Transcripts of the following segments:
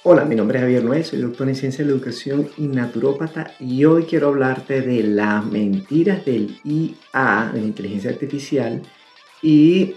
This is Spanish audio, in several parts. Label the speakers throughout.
Speaker 1: Hola, mi nombre es Javier Noel, soy doctor en Ciencia de la Educación y naturópata y hoy quiero hablarte de las mentiras del IA, de la inteligencia artificial, y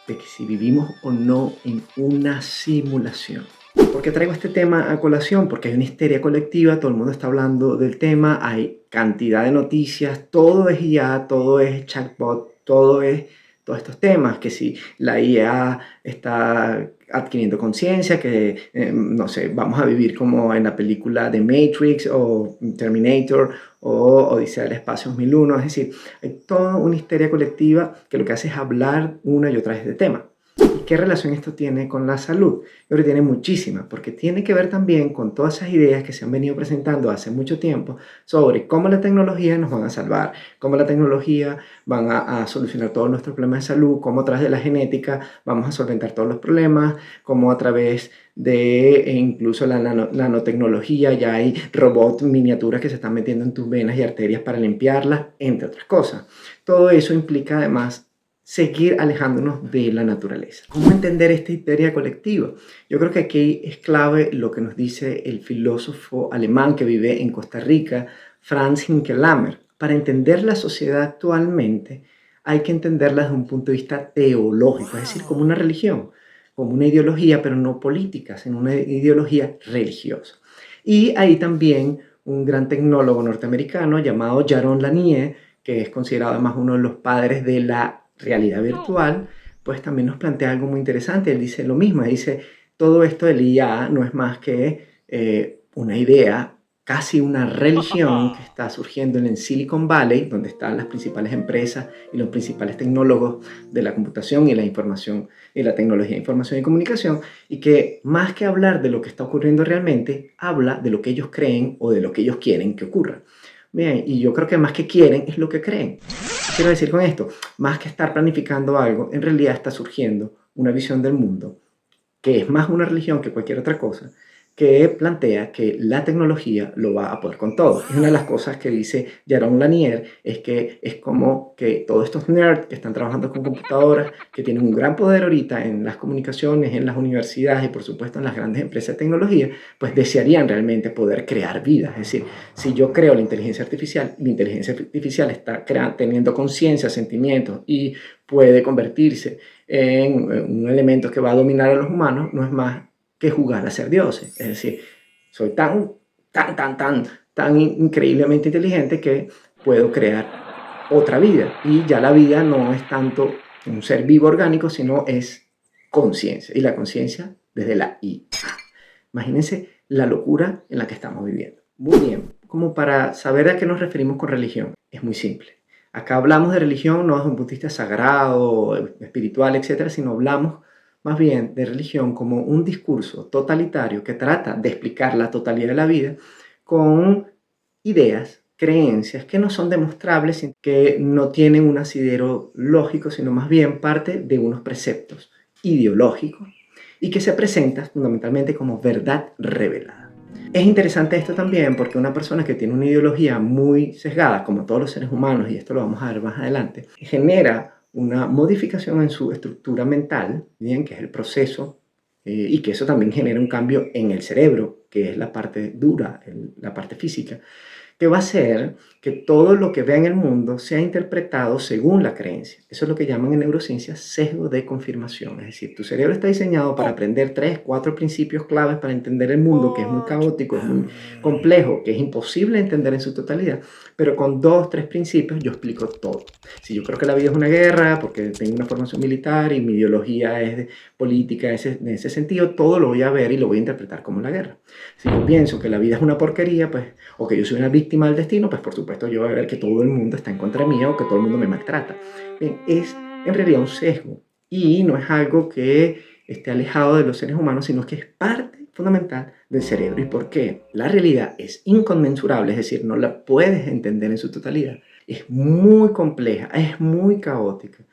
Speaker 1: de que si vivimos o no en una simulación. ¿Por qué traigo este tema a colación? Porque hay una histeria colectiva, todo el mundo está hablando del tema, hay cantidad de noticias, todo es IA, todo es chatbot, todo es todos estos temas, que si la IA está adquiriendo conciencia, que no sé, vamos a vivir como en la película de Matrix o Terminator o Odisea del Espacio 2001, es decir, hay toda una histeria colectiva que lo que hace es hablar una y otra vez de tema. ¿Y qué relación esto tiene con la salud? Yo creo que tiene muchísima, porque tiene que ver también con todas esas ideas que se han venido presentando hace mucho tiempo sobre cómo la tecnología nos van a salvar, cómo la tecnología van a solucionar todos nuestros problemas de salud, cómo a través de la genética vamos a solventar todos los problemas, cómo a través de incluso la nanotecnología ya hay robots miniaturas que se están metiendo en tus venas y arterias para limpiarlas, entre otras cosas. Todo eso implica además seguir alejándonos de la naturaleza. ¿Cómo entender esta histeria colectiva? Yo creo que aquí es clave lo que nos dice el filósofo alemán que vive en Costa Rica, Franz Hinkelhammer. Para entender la sociedad actualmente hay que entenderla desde un punto de vista teológico, es decir, como una religión, como una ideología, pero no política, sino una ideología religiosa. Y ahí también un gran tecnólogo norteamericano llamado Jaron Lanier, que es considerado además uno de los padres de la realidad virtual, pues también nos plantea algo muy interesante. Él dice lo mismo, dice, todo esto del IA no es más que una idea, casi una religión que está surgiendo en el Silicon Valley, donde están las principales empresas y los principales tecnólogos de la computación y la información y la tecnología de información y comunicación, y que más que hablar de lo que está ocurriendo realmente, habla de lo que ellos creen o de lo que ellos quieren que ocurra. Bien, y yo creo que más que quieren es lo que creen. ¿Qué quiero decir con esto? Más que estar planificando algo, en realidad está surgiendo una visión del mundo que es más una religión que cualquier otra cosa, que plantea que la tecnología lo va a poder con todo. Y una de las cosas que dice Jaron Lanier es que es como que todos estos nerds que están trabajando con computadoras, que tienen un gran poder ahorita en las comunicaciones, en las universidades y por supuesto en las grandes empresas de tecnología, pues desearían realmente poder crear vida. Es decir, si yo creo la inteligencia artificial está teniendo conciencia, sentimientos y puede convertirse en un elemento que va a dominar a los humanos, no es más que jugar a ser dioses. Es decir, soy tan increíblemente inteligente que puedo crear otra vida. Y ya la vida no es tanto un ser vivo orgánico, sino es conciencia. Y la conciencia desde la IA. Imagínense la locura en la que estamos viviendo. Muy bien, como para saber a qué nos referimos con religión, es muy simple. Acá hablamos de religión no desde un punto de vista sagrado, espiritual, etcétera, sino hablamos más bien de religión como un discurso totalitario que trata de explicar la totalidad de la vida con ideas, creencias que no son demostrables, que no tienen un asidero lógico, sino más bien parte de unos preceptos ideológicos y que se presenta fundamentalmente como verdad revelada. Es interesante esto también porque una persona que tiene una ideología muy sesgada, como todos los seres humanos, y esto lo vamos a ver más adelante, genera una modificación en su estructura mental, bien, que es el proceso, y que eso también genera un cambio en el cerebro, que es la parte dura, la parte física, que va a hacer que todo lo que vea en el mundo sea interpretado según la creencia. Eso es lo que llaman en neurociencia sesgo de confirmación. Es decir, tu cerebro está diseñado para aprender 3, 4 principios claves para entender el mundo, que es muy caótico, es muy complejo, que es imposible entender en su totalidad, pero con 2, 3 principios yo explico todo. Si yo creo que la vida es una guerra, porque tengo una formación militar y mi ideología es de política en ese sentido, todo lo voy a ver y lo voy a interpretar como la guerra. Si yo pienso que la vida es una porquería, pues, o que yo soy una víctima del destino, pues por supuesto yo voy a ver que todo el mundo está en contra mía o que todo el mundo me maltrata. Bien, es en realidad un sesgo y no es algo que esté alejado de los seres humanos, sino que es parte fundamental del cerebro. ¿Y por qué? La realidad es inconmensurable, es decir, no la puedes entender en su totalidad. Es muy compleja, es muy caótica.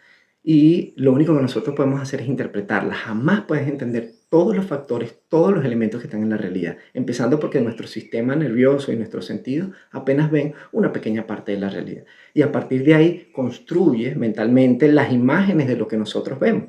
Speaker 1: Y lo único que nosotros podemos hacer es interpretarla. Jamás puedes entender todos los factores, todos los elementos que están en la realidad. Empezando porque nuestro sistema nervioso y nuestros sentidos apenas ven una pequeña parte de la realidad. Y a partir de ahí construye mentalmente las imágenes de lo que nosotros vemos.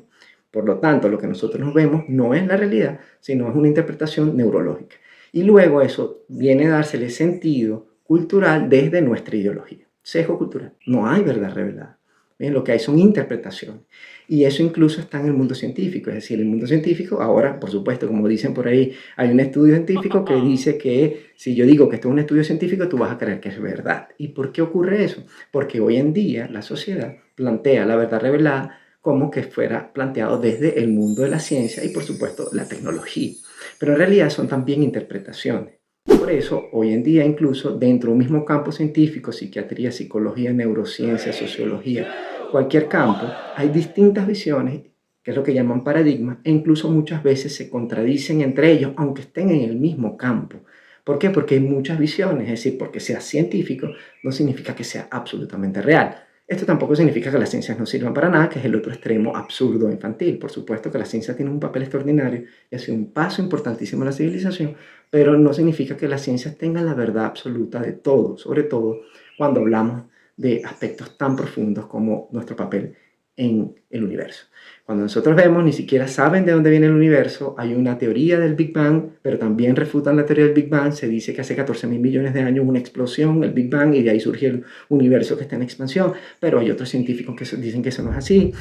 Speaker 1: Por lo tanto, lo que nosotros nos vemos no es la realidad, sino es una interpretación neurológica. Y luego eso viene a dársele sentido cultural desde nuestra ideología. Sesgo cultural. No hay verdad revelada. Bien, lo que hay son interpretaciones. Y eso incluso está en el mundo científico. Es decir, el mundo científico, ahora, por supuesto, como dicen por ahí, hay un estudio científico que dice que si yo digo que esto es un estudio científico, tú vas a creer que es verdad. ¿Y por qué ocurre eso? Porque hoy en día la sociedad plantea la verdad revelada como que fuera planteado desde el mundo de la ciencia y, por supuesto, la tecnología. Pero en realidad son también interpretaciones. Por eso, hoy en día, incluso dentro de un mismo campo científico, psiquiatría, psicología, neurociencia, sociología, cualquier campo, hay distintas visiones, que es lo que llaman paradigmas, e incluso muchas veces se contradicen entre ellos, aunque estén en el mismo campo. ¿Por qué? Porque hay muchas visiones, es decir, porque sea científico no significa que sea absolutamente real. Esto tampoco significa que las ciencias no sirvan para nada, que es el otro extremo absurdo infantil. Por supuesto que la ciencia tiene un papel extraordinario y ha sido un paso importantísimo en la civilización, pero no significa que las ciencias tengan la verdad absoluta de todo, sobre todo cuando hablamos de aspectos tan profundos como nuestro papel en el universo. Cuando nosotros vemos, ni siquiera saben de dónde viene el universo, hay una teoría del Big Bang, pero también refutan la teoría del Big Bang, se dice que hace 14.000 millones de años hubo una explosión, el Big Bang, y de ahí surgió el universo que está en expansión, pero hay otros científicos que dicen que eso no es así.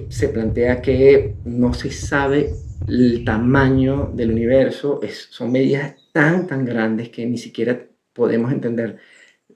Speaker 1: Se plantea que no se sabe el tamaño del universo, son medidas tan grandes que ni siquiera podemos entender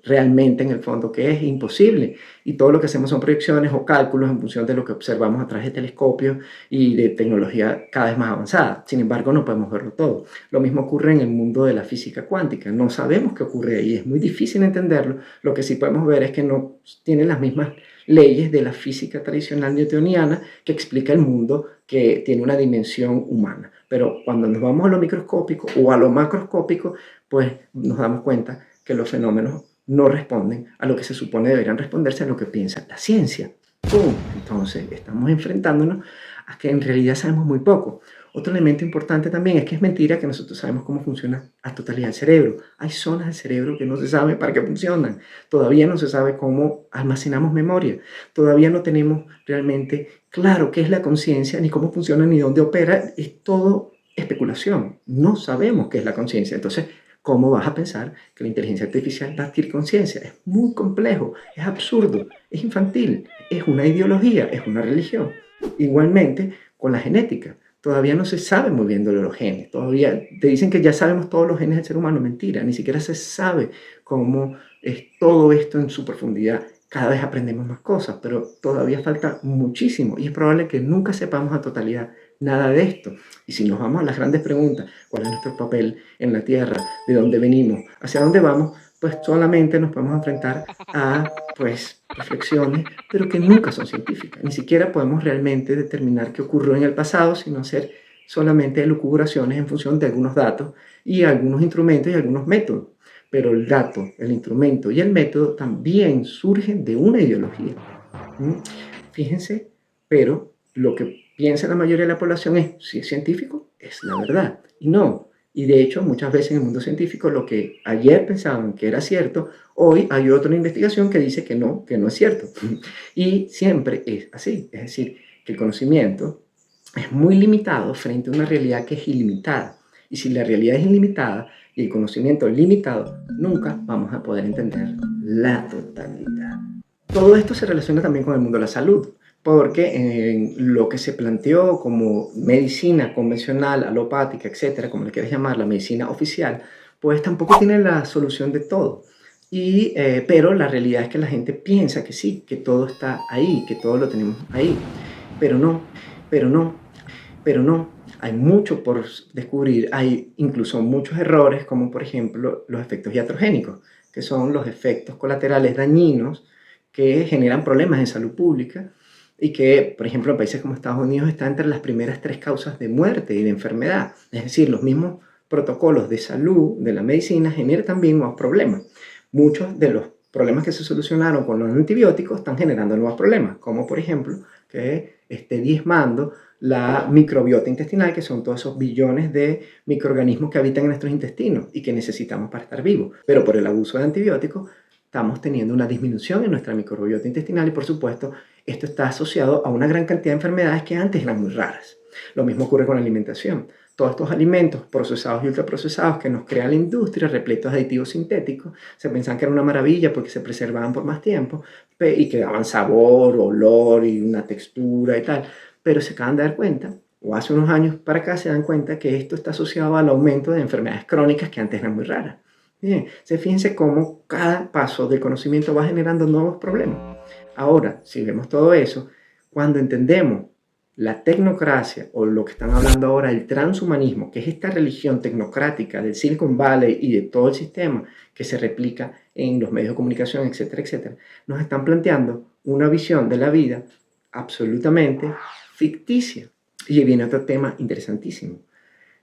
Speaker 1: realmente en el fondo que es imposible, y todo lo que hacemos son proyecciones o cálculos en función de lo que observamos a través de telescopios y de tecnología cada vez más avanzada. Sin embargo, no podemos verlo todo. Lo mismo ocurre en el mundo de la física cuántica. No sabemos qué ocurre ahí, es muy difícil entenderlo. Lo que sí podemos ver es que no tienen las mismas leyes de la física tradicional newtoniana que explica el mundo, que tiene una dimensión humana. Pero cuando nos vamos a lo microscópico o a lo macroscópico, pues nos damos cuenta que los fenómenos no responden a lo que se supone deberían responderse, a lo que piensa la ciencia. ¡Pum! Entonces estamos enfrentándonos a que en realidad sabemos muy poco. Otro elemento importante también es que es mentira que nosotros sabemos cómo funciona a totalidad el cerebro. Hay zonas del cerebro que no se sabe para qué funcionan. Todavía no se sabe cómo almacenamos memoria. Todavía no tenemos realmente claro qué es la conciencia, ni cómo funciona, ni dónde opera. Es todo especulación. No sabemos qué es la conciencia. Entonces, ¿cómo vas a pensar que la inteligencia artificial va a adquirir conciencia? Es muy complejo, es absurdo, es infantil, es una ideología, es una religión. Igualmente con la genética. Todavía no se sabe muy bien de los genes. Todavía te dicen que ya sabemos todos los genes del ser humano. Mentira, ni siquiera se sabe cómo es todo esto en su profundidad. Cada vez aprendemos más cosas, pero todavía falta muchísimo y es probable que nunca sepamos a totalidad nada de esto. Y si nos vamos a las grandes preguntas, ¿cuál es nuestro papel en la Tierra? ¿De dónde venimos? ¿Hacia dónde vamos? Pues solamente nos podemos enfrentar a reflexiones, pero que nunca son científicas. Ni siquiera podemos realmente determinar qué ocurrió en el pasado, sino hacer solamente elucubraciones en función de algunos datos y algunos instrumentos y algunos métodos. Pero el dato, el instrumento y el método también surgen de una ideología. Fíjense, pero lo que piensa la mayoría de la población es, si es científico, es la verdad. Y no. Y de hecho, muchas veces en el mundo científico, lo que ayer pensaban que era cierto, hoy hay otra investigación que dice que no es cierto. Y siempre es así. Es decir, que el conocimiento es muy limitado frente a una realidad que es ilimitada. Y si la realidad es ilimitada y el conocimiento es limitado, nunca vamos a poder entender la totalidad. Todo esto se relaciona también con el mundo de la salud, porque en lo que se planteó como medicina convencional, alopática, etcétera, como le quieras llamar, la medicina oficial, pues tampoco tiene la solución de todo. Pero la realidad es que la gente piensa que sí, que todo está ahí, que todo lo tenemos ahí. Pero no, pero no, pero no. Hay mucho por descubrir, hay incluso muchos errores, como por ejemplo los efectos iatrogénicos, que son los efectos colaterales dañinos que generan problemas en salud pública y que, por ejemplo, en países como Estados Unidos está entre las primeras 3 causas de muerte y de enfermedad. Es decir, los mismos protocolos de salud de la medicina generan también nuevos problemas. Muchos de los problemas que se solucionaron con los antibióticos están generando nuevos problemas, como por ejemplo que esté diezmando la microbiota intestinal, que son todos esos billones de microorganismos que habitan en nuestros intestinos y que necesitamos para estar vivos. Pero por el abuso de antibióticos estamos teniendo una disminución en nuestra microbiota intestinal y por supuesto esto está asociado a una gran cantidad de enfermedades que antes eran muy raras. Lo mismo ocurre con la alimentación. Todos estos alimentos procesados y ultraprocesados que nos crea la industria, repletos de aditivos sintéticos, se pensaban que era una maravilla porque se preservaban por más tiempo y que daban sabor, olor y una textura y tal, pero se acaban de dar cuenta, o hace unos años para acá se dan cuenta que esto está asociado al aumento de enfermedades crónicas que antes eran muy raras. Bien, fíjense cómo cada paso del conocimiento va generando nuevos problemas. Ahora, si vemos todo eso, cuando entendemos la tecnocracia o lo que están hablando ahora, el transhumanismo, que es esta religión tecnocrática del Silicon Valley y de todo el sistema que se replica en los medios de comunicación, etcétera, etcétera, nos están planteando una visión de la vida absolutamente ficticia. Y viene otro tema interesantísimo.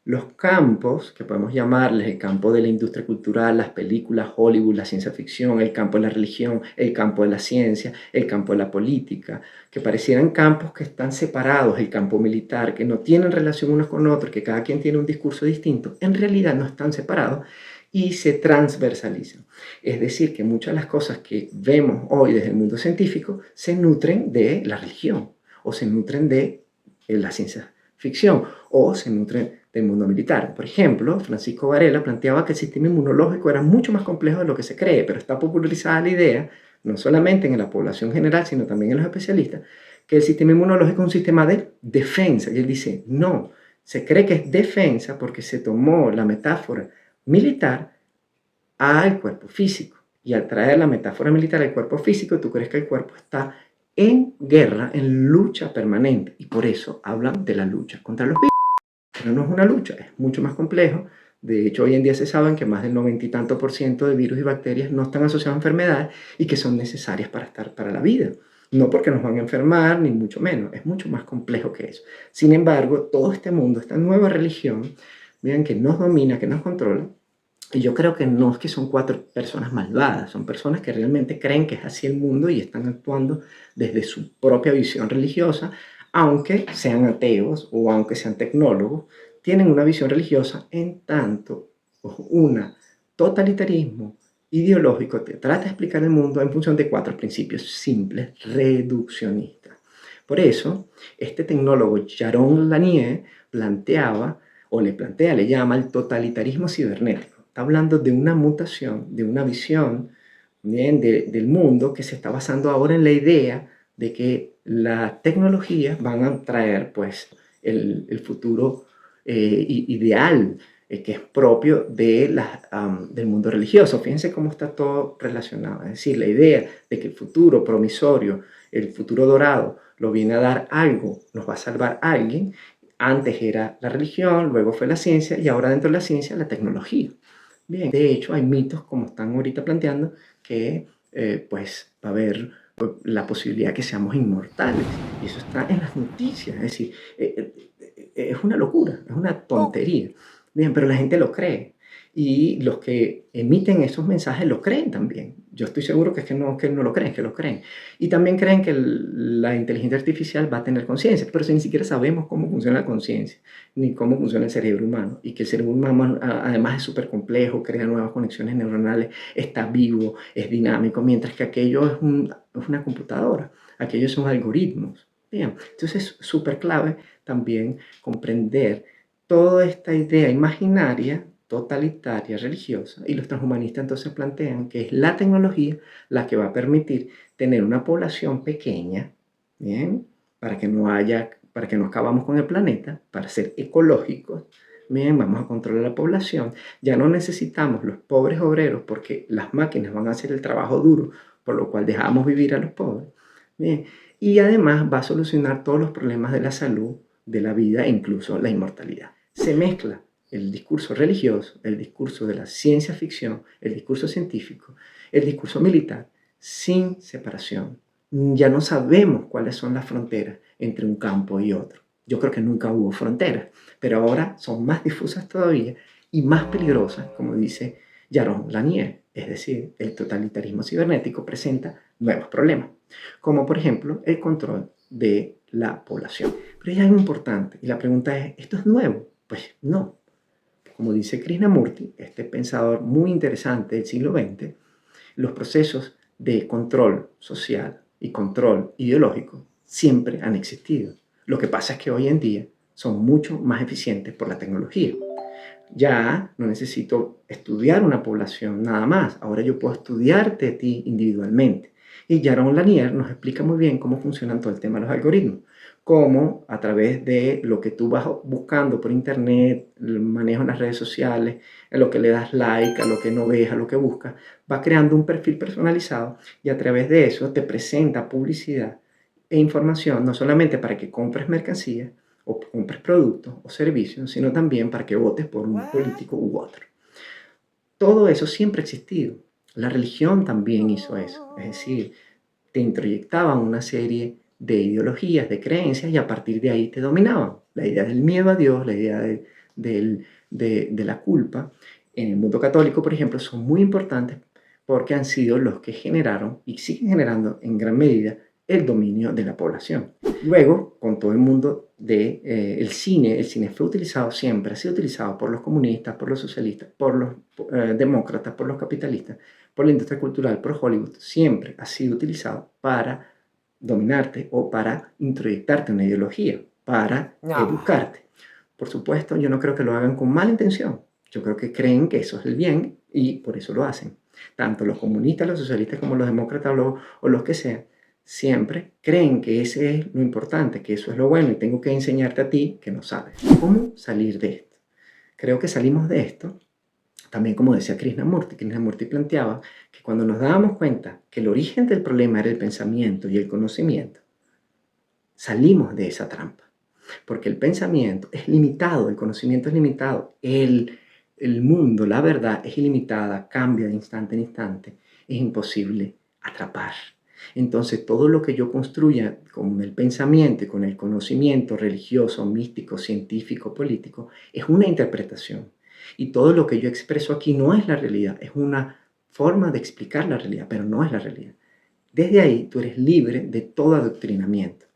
Speaker 1: Los campos, que podemos llamarles el campo de la industria cultural, las películas, Hollywood, la ciencia ficción, el campo de la religión, el campo de la ciencia, el campo de la política, que parecieran campos que están separados, el campo militar, que no tienen relación unos con otros, que cada quien tiene un discurso distinto, en realidad no están separados y se transversalizan. Es decir, que muchas de las cosas que vemos hoy desde el mundo científico se nutren de la religión o se nutren de la ciencia ficción o se nutren del mundo militar. Por ejemplo, Francisco Varela planteaba que el sistema inmunológico era mucho más complejo de lo que se cree, pero está popularizada la idea, no solamente en la población general, sino también en los especialistas, que el sistema inmunológico es un sistema de defensa. Y él dice, no, se cree que es defensa porque se tomó la metáfora militar al cuerpo físico. Y al traer la metáfora militar al cuerpo físico, tú crees que el cuerpo está en guerra, en lucha permanente. Y por eso hablan de la lucha contra los virus. Pero no es una lucha, es mucho más complejo. De hecho, hoy en día se sabe que más del 90 y tanto por ciento de virus y bacterias no están asociados a enfermedades y que son necesarias para estar para la vida. No porque nos van a enfermar, ni mucho menos. Es mucho más complejo que eso. Sin embargo, todo este mundo, esta nueva religión, vean que nos domina, que nos controla. Y yo creo que no es que son cuatro personas malvadas, son personas que realmente creen que es así el mundo y están actuando desde su propia visión religiosa, aunque sean ateos o aunque sean tecnólogos, tienen una visión religiosa en tanto un totalitarismo ideológico que trata de explicar el mundo en función de cuatro principios simples, reduccionistas. Por eso, este tecnólogo Jaron Lanier planteaba, o le plantea, le llama el totalitarismo cibernético. Está hablando de una mutación, de una visión bien, del mundo que se está basando ahora en la idea de que las tecnologías van a traer pues, el futuro ideal que es propio de del mundo religioso. Fíjense cómo está todo relacionado. Es decir, la idea de que el futuro promisorio, el futuro dorado, lo viene a dar algo, nos va a salvar a alguien. Antes era la religión, luego fue la ciencia y ahora dentro de la ciencia la tecnología. Bien, de hecho hay mitos como están ahorita planteando que pues va a haber la posibilidad que seamos inmortales y eso está en las noticias, es decir, es una locura, es una tontería. Bien, pero la gente lo cree y los que emiten esos mensajes lo creen también. Yo estoy seguro que que no lo creen, que lo creen. Y también creen que la inteligencia artificial va a tener conciencia, pero si ni siquiera sabemos cómo funciona la conciencia, ni cómo funciona el cerebro humano, y que el cerebro humano además es súper complejo, crea nuevas conexiones neuronales, está vivo, es dinámico, mientras que aquello es una computadora, aquellos son algoritmos. Bien, entonces es súper clave también comprender toda esta idea imaginaria, totalitaria, religiosa, y los transhumanistas entonces plantean que es la tecnología la que va a permitir tener una población pequeña, ¿bien? Para que no acabamos con el planeta, para ser ecológicos, bien, vamos a controlar la población, ya no necesitamos los pobres obreros porque las máquinas van a hacer el trabajo duro, por lo cual dejamos vivir a los pobres, bien, y además va a solucionar todos los problemas de la salud, de la vida e incluso la inmortalidad. Se mezcla el discurso religioso, el discurso de la ciencia ficción, el discurso científico, el discurso militar, sin separación. Ya no sabemos cuáles son las fronteras entre un campo y otro. Yo creo que nunca hubo fronteras, pero ahora son más difusas todavía y más peligrosas, como dice Jaron Lanier. Es decir, el totalitarismo cibernético presenta nuevos problemas, como por ejemplo el control de la población. Pero hay algo importante y la pregunta es, ¿esto es nuevo? Pues no. Como dice Krishnamurti, este pensador muy interesante del siglo XX, Los procesos de control social y control ideológico siempre han existido. Lo que pasa es que hoy en día son mucho más eficientes por la tecnología. Ya no necesito estudiar una población nada más. Ahora yo puedo estudiarte a ti individualmente. Y Jaron Lanier nos explica muy bien cómo funcionan todo el tema de los algoritmos. Cómo a través de lo que tú vas buscando por internet, el manejo en las redes sociales, a lo que le das like, a lo que no ves, a lo que buscas, va creando un perfil personalizado y a través de eso te presenta publicidad e información, no solamente para que compres mercancías, o compres productos o servicios, sino también para que votes por un político u otro. Todo eso siempre ha existido. La religión también hizo eso. Es decir, te introyectaban una serie de ideologías, de creencias, y a partir de ahí te dominaban. La idea del miedo a Dios, la idea de la culpa, en el mundo católico, por ejemplo, son muy importantes porque han sido los que generaron y siguen generando en gran medida el dominio de la población. Luego, con todo el mundo del el cine fue utilizado siempre, ha sido utilizado por los comunistas, por los socialistas, por los demócratas, por los capitalistas, por la industria cultural, por Hollywood, siempre ha sido utilizado para dominarte o para introyectarte una ideología, para educarte. Por supuesto, yo no creo que lo hagan con mala intención. Yo creo que creen que eso es el bien y por eso lo hacen. Tanto los comunistas, los socialistas como los demócratas o los que sean, siempre creen que ese es lo importante, que eso es lo bueno y tengo que enseñarte a ti que no sabes. ¿Cómo salir de esto? Creo que salimos de esto también, como decía Krishnamurti planteaba que cuando nos dábamos cuenta que el origen del problema era el pensamiento y el conocimiento, salimos de esa trampa. Porque el pensamiento es limitado, el conocimiento es limitado, el mundo, la verdad es ilimitada, cambia de instante en instante, es imposible atrapar. Entonces todo lo que yo construya con el pensamiento y con el conocimiento religioso, místico, científico, político, es una interpretación. Y todo lo que yo expreso aquí no es la realidad, es una forma de explicar la realidad, pero no es la realidad. Desde ahí tú eres libre de todo adoctrinamiento.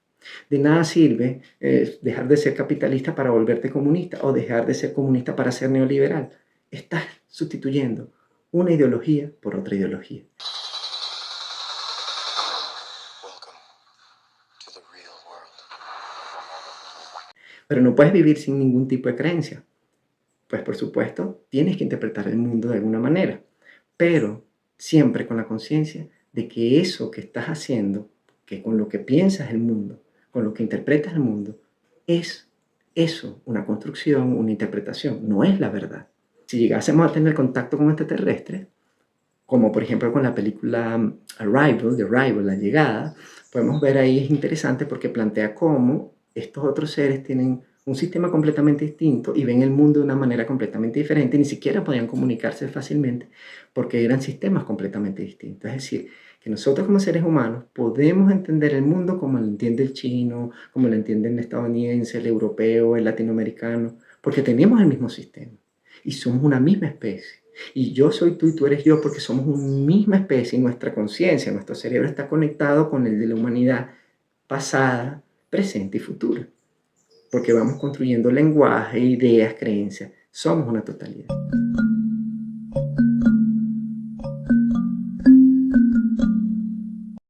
Speaker 1: De nada sirve dejar de ser capitalista para volverte comunista o dejar de ser comunista para ser neoliberal. Estás sustituyendo una ideología por otra ideología. Pero no puedes vivir sin ningún tipo de creencia. Pues por supuesto, tienes que interpretar el mundo de alguna manera, pero siempre con la conciencia de que eso que estás haciendo, que con lo que piensas el mundo, con lo que interpretas el mundo, es eso, una construcción, una interpretación, no es la verdad. Si llegásemos a tener contacto con extraterrestres, como por ejemplo con la película Arrival, La Llegada, podemos ver ahí, es interesante porque plantea cómo estos otros seres tienen un sistema completamente distinto y ven el mundo de una manera completamente diferente, ni siquiera podían comunicarse fácilmente porque eran sistemas completamente distintos. Es decir, que nosotros como seres humanos podemos entender el mundo como lo entiende el chino, como lo entiende el estadounidense, el europeo, el latinoamericano, porque tenemos el mismo sistema y somos una misma especie. Y yo soy tú y tú eres yo porque somos una misma especie y nuestra conciencia, nuestro cerebro está conectado con el de la humanidad pasada, presente y futura. Porque vamos construyendo lenguaje, ideas, creencias. Somos una totalidad.